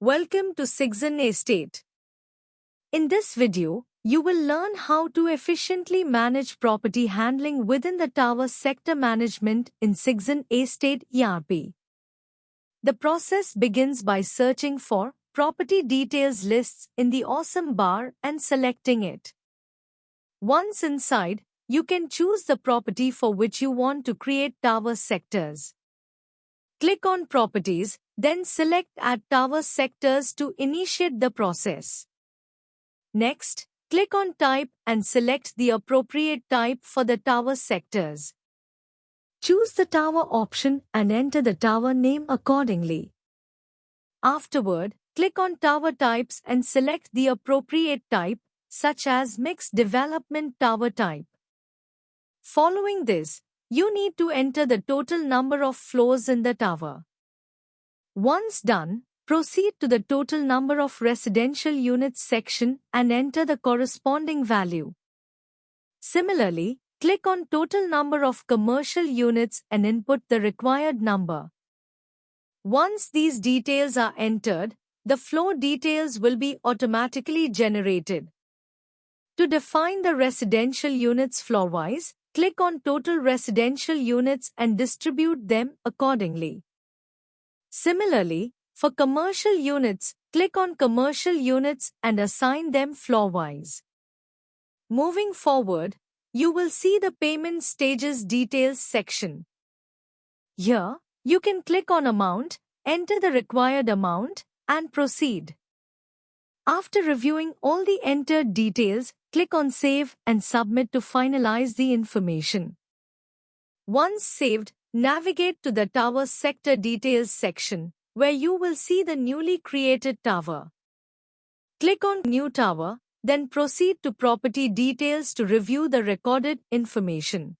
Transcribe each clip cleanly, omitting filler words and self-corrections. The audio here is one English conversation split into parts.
Welcome to SigzenEstate. In this video, you will learn how to efficiently manage property handling within the tower sector management in SigzenEstate ERP. The process begins by searching for property details lists in the awesome bar and selecting it. Once inside, you can choose the property for which you want to create tower sectors. Click on Properties, then select Add Tower Sectors to initiate the process. Next, click on Type and select the appropriate type for the tower sectors. Choose the tower option and enter the tower name accordingly. Afterward, click on Tower Types and select the appropriate type, such as Mixed Development Tower Type. Following this, you need to enter the total number of floors in the tower. Once done, proceed to the total number of residential units section and enter the corresponding value. Similarly, click on Total Number of Commercial Units and input the required number. Once these details are entered, the floor details will be automatically generated. To define the residential units floor-wise, click on Total Residential Units and distribute them accordingly. Similarly, for commercial units, click on Commercial Units and assign them floor-wise. Moving forward, you will see the Payment Stages Details section. Here, you can click on Amount, enter the required amount, and proceed. After reviewing all the entered details, click on Save and Submit to finalize the information. Once saved, navigate to the Tower Sector Details section, where you will see the newly created tower. Click on New Tower, then proceed to Property Details to review the recorded information.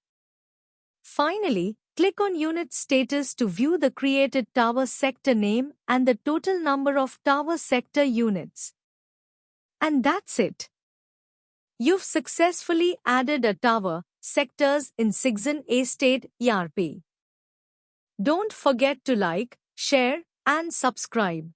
Finally, click on Unit Status to view the created tower sector name and the total number of tower sector units. And that's it. You've successfully added a tower sectors in SigzenEstate ERP. Don't forget to like, share, and subscribe.